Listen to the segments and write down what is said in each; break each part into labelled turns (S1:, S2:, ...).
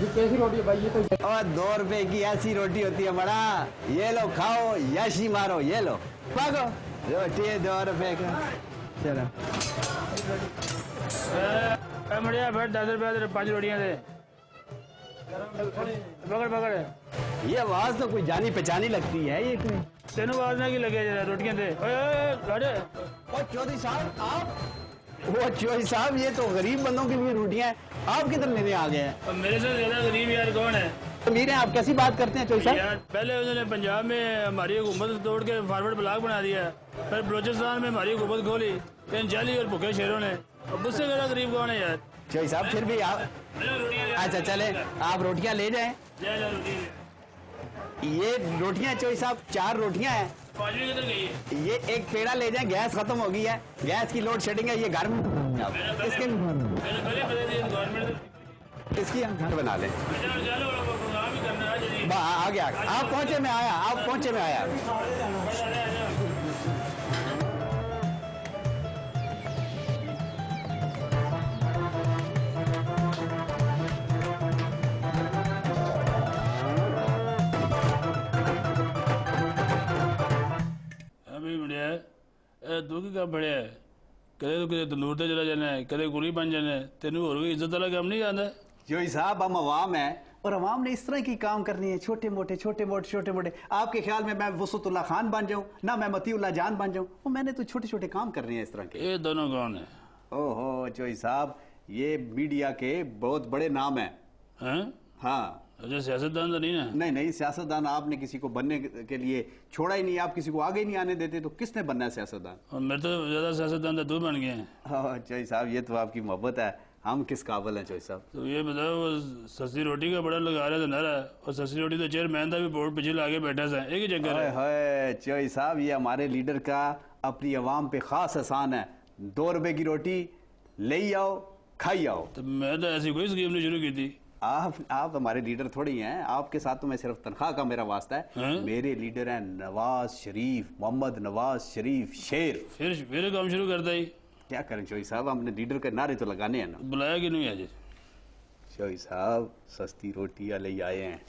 S1: ये कैसी रोटी है भाई? ये तो
S2: और 2 रुपए की ऐसी रोटी होती है बड़ा। ये लो खाओ, यशी मारो, ये लो भागो। रोटी है 2 रुपए का। चलो
S3: बढ़िया फिर 10 रुपए 5 रोटियां दे। पकड़ पकड़।
S2: ये आवाज तो कोई जानी पहचानी लगती है। ये कोई
S3: तेनू आवाज ना की लगे जरा रोटियां दे।
S2: चौधरी साहब आप, वो चौधरी साहब ये तो गरीब बंदों के लिए रोटियां हैं, आप किधर लेने आ गए हैं?
S3: मेरे से ज्यादा गरीब यार कौन है?
S2: अमीर हैं आप, कैसी बात करते हैं चौधरी साहब?
S3: यार पहले उन्होंने पंजाब में हमारी हुकूमत तोड़ के फॉरवर्ड ब्लॉक बना दिया, फिर बलोचिस्तान में हमारी हुकूमत खोली इन जाली और भूखे शेरों ने। अब मुझसे ज्यादा गरीब कौन है यार?
S2: चौधरी साहब फिर भी आप, अच्छा चले आप रोटियां ले जाएं। ये रोटियां चौधरी साहब 4 रोटियां हैं।
S3: पांचवी किधर गई है?
S2: ये एक पेड़ा ले जाएं, गैस खत्म हो गई है, गैस की लोड शेडिंग है। ये घर में इसके इसकी हम घर बना लें। आ गया, आप पहुंचे में आया, आप पहुंचे में आया।
S3: अभी बढ़िया है तू की काम बढ़िया है। कदे तो किसी तंदूर ते चला जाना है, कदे कुली बन जाना है, तेन होर कोई इज्जत वाला काम नहीं आता?
S2: चौधरी साहब हम अवाम हैं और अवाम ने इस तरह की काम करनी है, छोटे मोटे। आपके ख्याल में मैं वसुतुल्लाह खान बन जाऊं ना मैं मतीउल्लाह जान बन जाऊं? वो मैंने तो छोटे काम करने हैं इस तरह के।
S3: ये दोनों कौन है?
S2: ओहो चौधरी साहब ये मीडिया के बहुत बड़े नाम है। हाँ
S3: अच्छा सियासतदान तो नहीं ना? नहीं
S2: सियासतदान आपने किसी को बनने के लिए छोड़ा ही नहीं, आप किसी को आगे नहीं आने देते, तो किसने बनना है सियासतदान?
S3: और मेरे तो ज्यादा सियासतदान तो तू बन गए हैं।
S2: हाँ चौधरी साहब ये तो आपकी मोहब्बत है, हम किस काबिल हैं चौधरी साहब?
S3: तो ये बताओ वो सस्ती रोटी का बड़ा लगा रहा था नारा, और सस्ती रोटी तो चेयरमैन था भी बोर्ड पिछले आगे बैठा था, एक ही चक्कर है।
S2: चौधरी साहब ये हमारे लीडर का अपनी आवाम पे खास एहसान है। 2 रुपए की रोटी ले आओ खाई आओ।
S3: तो मैं तो ऐसी कोई स्कीम नहीं शुरू की थी।
S2: आप हमारे लीडर थोड़ी हैं, आपके साथ तो मैं सिर्फ तनख्वाह का मेरा वास्ता है। मेरे लीडर हैं नवाज शरीफ, मोहम्मद नवाज शरीफ शेर।
S3: फिर काम शुरू करता ही
S2: क्या करें चौधरी साहब, हमने लीडर के नारे तो लगाने हैं ना।
S3: बुलाया कि नहीं आज?
S2: चौधरी साहब सस्ती रोटियां ले आए हैं।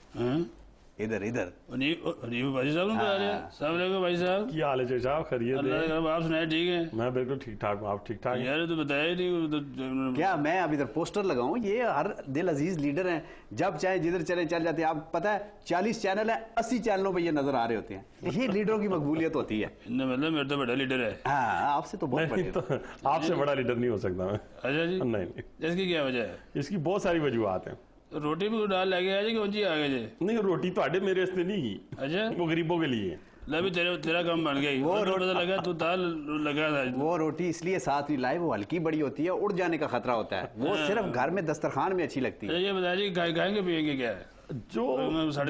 S2: इधर
S3: भाई साहब ने बुला लिया। भाई साहब
S4: क्या हाल है चौधरी साहब? खैरियत है?
S3: आप सुनाए ठीक है?
S4: मैं बिल्कुल ठीक ठाक हूँ, आप ठीक ठाक?
S3: यार तो बताया ही नहीं।
S2: क्या मैं अब इधर पोस्टर लगाऊं? ये हर दिल अजीज लीडर हैं, जब चाहे जिधर चले चल जाते हैं। आप पता है 40 चैनल है, 80 चैनलों पर ये नजर आ रहे होते हैं। ये लीडरों की मकबूलियत होती है।
S3: मतलब मेरे तो बड़ा लीडर है।
S2: हाँ आपसे तो बहुत बड़े।
S4: तो आपसे बड़ा लीडर नहीं हो सकता मैं।
S3: अच्छा जी?
S4: नहीं।
S3: इसकी क्या वजह है?
S4: इसकी बहुत सारी वजूहत हैं।
S3: रोटी भी डाल लगे है जी, कौन सी आ गए जी?
S4: नहीं रोटी तो आड़े मेरे इसने नहीं की।
S3: अच्छा
S4: वो गरीबों के लिए।
S3: भी तेरा काम बन गई। वो पता लगा तू दाल लगा था।
S2: वो रोटी इसलिए साथ नहीं लाए, वो हल्की बड़ी होती है, उड़ जाने का खतरा होता है। वो सिर्फ घर में दस्तरखान में अच्छी लगती है।
S3: ये बताइए खाएंगे पियेंगे क्या है?
S4: जो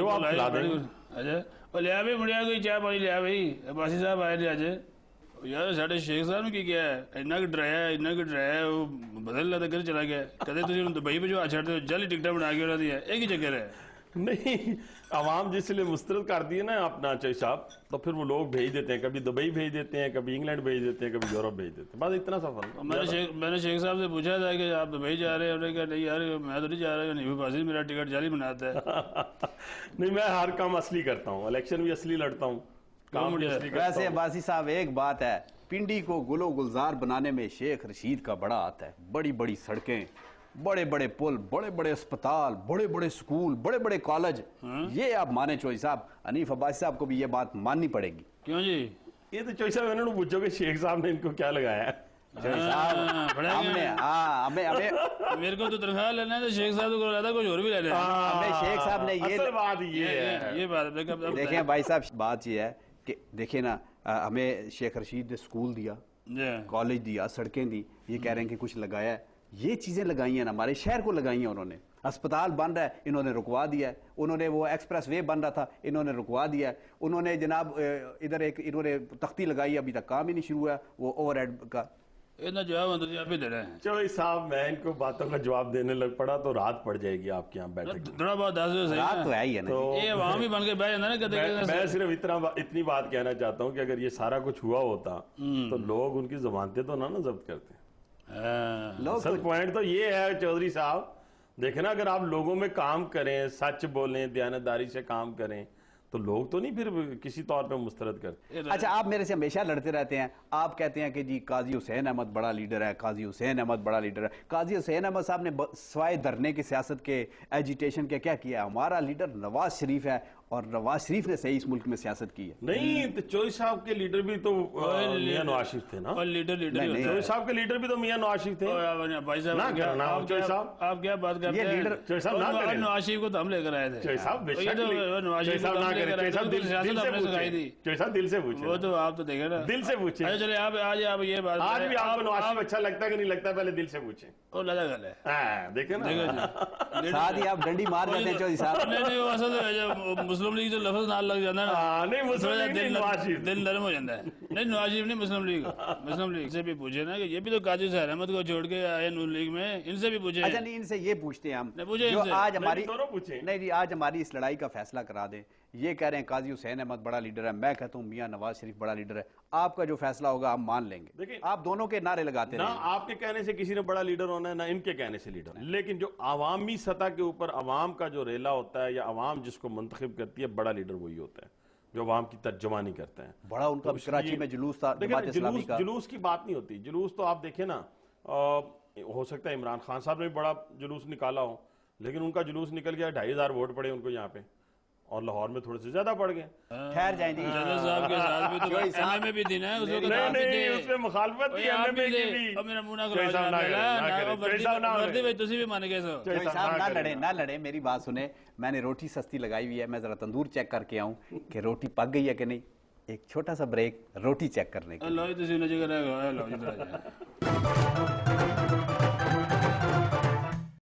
S4: आप खिला देंगे।
S3: अच्छा और लिया भी मुड़िया कोई चाय पानी लिया भाई, बासी साहब आए थे आज। यार साढ़े शेख साहब ने क्या है, इन्ना कि डराया वो बदल रहा था, घर चला गया। कहते तुझे दुबई पे जो आ छड़ते जाली टिकटा बना के दिया, एक ही चक्कर है।
S4: नहीं आवाम जिसलिए मुस्तरद कर दिए ना अपना चौधरी साहब, तो फिर वो लोग भेज देते हैं, कभी दुबई भेज देते हैं, कभी इंग्लैंड भेज देते हैं, कभी यूरोप भेज देते हैं, बस इतना सफर।
S3: मैंने शेख साहब से पूछा था कि आप दुबई जा रहे हैं, उन्होंने कहा नहीं यार मैं तो नहीं जा रहा, नहीं बाजी मेरा टिकट जाली बनाता है।
S4: नहीं मैं हर काम असली करता हूँ, इलेक्शन भी असली लड़ता हूँ, काम भी असली करता हूँ।
S2: वैसे बासी साहब एक बात है, पिंडी को गुलो गुलजार बनाने में शेख रशीद का बड़ा हाथ है। बड़ी बड़ी सड़कें, बड़े बड़े पुल, बड़े बड़े अस्पताल, बड़े बड़े स्कूल, बड़े बड़े कॉलेज, ये आप माने चौधरी साहब। हनीफ अब्बासी साहब को भी ये बात माननी पड़ेगी।
S3: क्यों जी?
S4: ये तो चौधरी साहब इन्होंने पूछो कि शेख साहब ने इनको क्या लगाया है।
S2: हमने
S3: मेरे को तो तनख्वाह लेना है, तो शेख साहब को लाता कुछ और भी लेना है।
S2: हमें शेख साहब ने
S4: ये
S2: बात देखें भाई साहब, बात ये है कि देखिए ना, हमें शेख रशीद ने स्कूल दिया, कॉलेज दिया, सड़कें दी, ये कह रहे हैं कि कुछ लगाया है। ये चीजें लगाई हैं ना, हमारे शहर को लगाई हैं उन्होंने। अस्पताल बन रहा है, इन्होंने रुकवा दिया है। उन्होंने वो एक्सप्रेस वे बन रहा था, इन्होंने रुकवा दिया है। उन्होंने जनाब इधर एक इन्होंने तख्ती लगाई, अभी तक काम ही नहीं शुरू हुआ वो ओवरहेड का।
S3: इतना जवाब आप ही दे रहे हैं
S4: चौधरी साहब। मैं इनको बातों का जवाब देने लग पड़ा तो रात पड़ जाएगी आपके यहाँ बैठक।
S3: थोड़ा बहुत 10 बजे
S2: रात तो है ही है ना।
S4: तो
S3: ये वहां भी बन के बैठ जाना ना।
S4: मैं सिर्फ इतनी बात कहना चाहता हूँ कि अगर ये सारा कुछ हुआ होता तो लोग उनकी जमानतें तो ना जब्त करते। असल पॉइंट तो ये है चौधरी साहब, देखे ना, अगर आप लोगों में काम करें, सच बोलें, दयानतदारी से काम करें, तो लोग तो नहीं फिर किसी तौर पे मुस्तरद करते।
S2: अच्छा, आप मेरे से हमेशा लड़ते रहते हैं, आप कहते हैं कि जी काजी हुसैन अहमद बड़ा लीडर है, काजी हुसैन अहमद बड़ा लीडर है। काजी हुसैन अहमद साहब ने सवाए धरने की सियासत के, एजिटेशन के क्या किया? हमारा लीडर नवाज शरीफ है और नवाज शरीफ ने सही इस मुल्क में सियासत की है।
S4: नहीं, तो चोई साहब के लीडर भी तो मियां नवाज शरीफ थे ना।
S3: और लीडर
S2: नहीं,
S4: चोई साहब के लीडर भी तो मियां नवाज शरीफ थे।
S3: भाई साहब
S4: ना करना आप चोई साहब,
S3: आप क्या बात करते
S2: ये
S3: हैं?
S2: लीडर
S4: चोई साहब ना करें।
S3: नवाज शरीफ को तो हम लेकर आए थे।
S4: चोई साहब
S3: ये
S4: बेशक
S3: तो नवाज
S4: चोई
S3: शरीफ को
S4: साहब
S3: तो
S4: ना
S3: हम
S4: करें,
S3: लेकर
S4: चोई
S3: आए
S4: साहब
S3: थे,
S4: दिल
S3: सियासत
S4: से
S3: हमने सिखाई
S4: पूछे,
S3: थी।
S4: चोई साहब दिल से पूछे,
S3: वो तो आप तो देखे ना,
S4: दिल से पूछे।
S3: अच्छा चलिए आप आज आप ये बात
S4: आज भी आपको नवाज
S3: आप
S4: शरीफ अच्छा लगता है कि नहीं लगता, पहले दिल से पूछे।
S3: वो लगा गल है।
S4: देखे ना,
S2: साथ ही आप डंडी मार जाते हैं चौधरी साहब।
S3: नहीं वो असल जो मुस्लिम लीग जो लफ्ज नाल लग जाता है ना,
S4: नहीं मुस्लिम लीग नहीं, नवाज शरीफ।
S3: दिल नरम हो जाता है। नहीं नवाज शरीफ नहीं, मुस्लिम लीग से भी पूछे ना कि ये भी तो काजी हुसैन अहमद को छोड़ के आए नून लीग में, इनसे भी पूछे।
S2: अच्छा नहीं, इनसे ये पूछते हैं हम,
S3: नहीं, पूछे
S2: जो
S3: इनसे।
S2: आज हमारी
S4: दोनों पूछे।
S2: नहीं जी, आज हमारी इस लड़ाई का फैसला करा दें। ये कह रहे हैं काजी हुसैन अहमद बड़ा लीडर है, मैं कहता हूँ मियां नवाज शरीफ बड़ा लीडर है। आपका जो फैसला होगा हम मान लेंगे।
S4: देखिए,
S2: आप दोनों के नारे लगाते
S4: ना
S2: रहे।
S4: आपके कहने से किसी ने बड़ा लीडर होना है, ना इनके कहने से लीडर, लेकिन जो अवामी सतह के ऊपर अवाम का जो रेला होता है या अवाम जिसको मुंतखब करती है, बड़ा लीडर वही होता है जो अवाम की तर्जुमानी करते हैं।
S2: बड़ा उनका
S4: तो
S2: कराची
S4: इसलिए-
S2: में जुलूस था
S4: देखिए,
S2: जमात इस्लामी का।
S4: जुलूस की बात नहीं होती। जुलूस तो आप देखें ना, हो सकता है इमरान खान साहब ने भी बड़ा जुलूस निकाला हो, लेकिन उनका जुलूस निकल गया, 2500 वोट पड़े उनको यहाँ पे, और लाहौर में थोड़े से ज्यादा पड़ गए।
S2: ठहर जाएं जी।
S3: जदर साहब के साथ भी तो एमएमए भी थी ना उस वक्त, आप भी थे।
S4: उसमें मुखालफत थी एमएमए की भी।
S3: और मेरा मुंह ना
S4: चोई साहब ना करें, ना करें, चोई साहब ना
S3: वर्दी
S4: करें।
S3: भाई तुसी भी मान गए सो।
S4: चोई
S2: चौधरी
S4: साहब
S2: साहब
S4: ना
S2: ना
S4: करें
S2: लड़े, ना लड़े, मेरी बात सुने। मैंने रोटी सस्ती लगाई हुई है, मैं जरा तंदूर चेक करके आऊं कि रोटी पक गई है कि नहीं। एक छोटा सा ब्रेक रोटी चेक करने के लिए।
S3: लो तुसी नजर करेगा लो जी